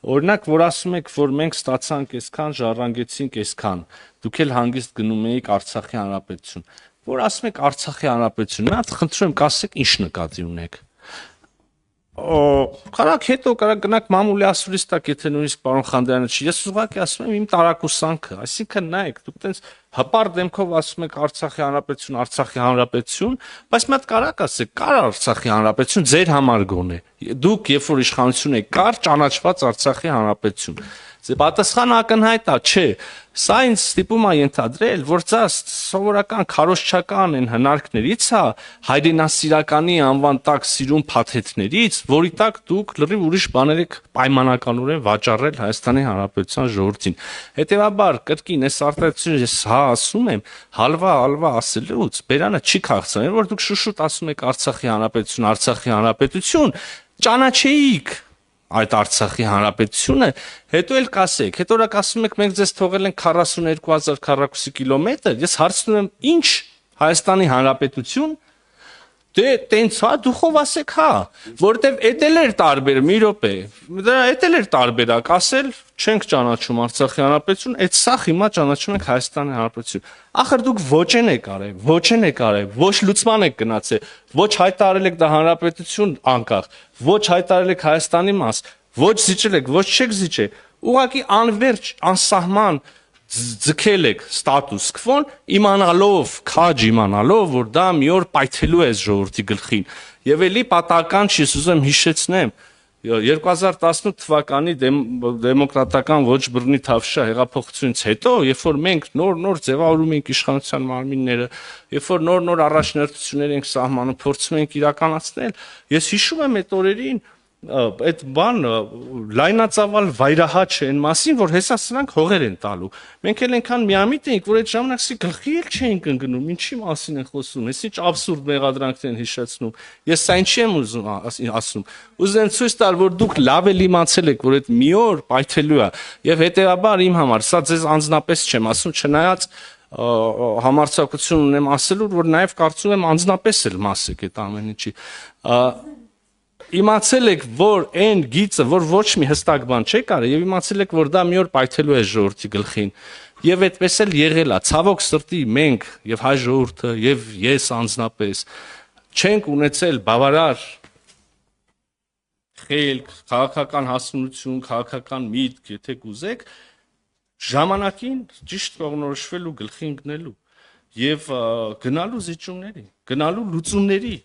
Օրինակ, որ ասում եք, որ մենք ստացանք այսքան, ժառանգեցինք այսքան, դուք էլ հանգիստ գնում եք Արցախի հանրապետություն։ Որ ասում եք Արցախի հանրապետություն, մի հատ խնդրում եմ, կասեք ինչ նկատի ունեք։ Կարակ հետո կարակ գնաք մամուլի ասուլիս տակ, եթե նույնիսկ պարոն Խանդոյանը չի։ Ես ուղղակի ասում եմ իմ տարակուսանքը, այսինքն նայեք, դուք տենց հպար դեմքով ասում եք Արցախի հանրապետություն, բայց մի հատ կարակ ասեք, կար Արցախի հանրապետություն ձեր համար գոնե։ Դուք երբ որ իշխանություն եք, կար ճանաչված Արցախի հանրապետություն։ Պատասխանը ակնհայտ է, չէ։ Սա ինձ ստիպում է ենթադրել, որ սա սովորական քարոզչական են հնարքներից է, հայրենասիրականի անվան տակ սիրուն փաթեթներից, որի տակ դուք լրիվ ուրիշ բաներ եք պայմանականորեն վաճառել Հայաստանի Հանրապետության ժողովրդին։ Հետևաբար, կրկին այս արտահայտությունը ես ասում եմ, հալվա ասելուց բերանը չի քաղցրել, որ դուք շուշուտ ասում եք Արցախի հանրապետություն, ճանաչեիք այդ Արցախի հանրապետությունը, հետո էլ կասեք, հետո რა կասում եք, մենք ձեզ թողել ենք 42,000 քառակուսի կիլոմետր, ես հարցնում եմ, ինչ Հայաստանի հանրապետություն, դե տենց հա, դուխով ասեք հա, որովհետև էդ էլ էր տարբեր, մի րոպե, դրա էդ էլ էր տարբերակ, ասել չենք ճանաչում Արցախի հանրապետություն, այդ սա հիմա ճանաչում ենք Հայաստանի հանրապետություն։ Ախր դուք ոչ են եկարել, ոչ լուծման եք գնացել, ոչ հայտարարել եք դա հանրապետություն անկախ, ոչ հայտարարել եք Հայաստանի մաս, ոչ զիջել եք, ոչ չեք զիջել, ուղղակի անverջ, անսահման ձգել եք ստատուս քվոն, իմանալով, որ դա մի օր պայթելու է ժողովրդի գլխին։ Եվ էլի պատահական չի, ուզում հիշեցնեմ, 2018 թվականի դեմոկրատական ոչ բռնի թավշյա հեղափոխությունից հետո, երբ որ մենք նոր ձևավորում ենք իշխանության մարմինները, երբ որ նոր առաջնորդություններ ենք սահմանում, փորձում ենք իրականացնել, ես հիշում եմ այդ օրերին այդ բանը լայնածավալ վայրահաչ են մասին, որ հեսա սրանք հողեր են տալու։ Մենք էլ այնքան միամիտ էինք, որ այդ ժամանակ սի գլխի էլ չէինք ընկնում, ինչի մասին են խոսում, ես ինչ աբսուրդ մեղադրանքներ են հիշեցնում։ Ես սա ինչի եմ ուզում ասում։ Ուզեն ցույց տալ, որ դուք լավ էլ իմացել եք, որ այդ մի օր պայթելու է, եւ հետեւաբար իմ համար սա ձեզ անձնապես չեմ ասում, չնայած համարձակություն ունեմ ասելու, որ նաեւ կարծում եմ անձնապես էլ մաս եք այդ ամեն ինչի։ Իմացել եք, որ այն գիծը, որ ոչ մի հստակ բան չի կարել, եւ իմացել եք, որ դա մի օր պայթելու է ժողովրդի գլխին։ Եվ այդպես էլ եղել է։ Ցավոք սրտի մենք եւ հայ ժողովուրդը եւ ես անձնապես չենք ունեցել բավարար խելք, քաղաքական հասունություն, քաղաքական միտք, եթե կուզեք, ժամանակին ճիշտ կողմնորոշվելու գլխի ընկնելու եւ գնալու զիջումների, գնալու լուծումների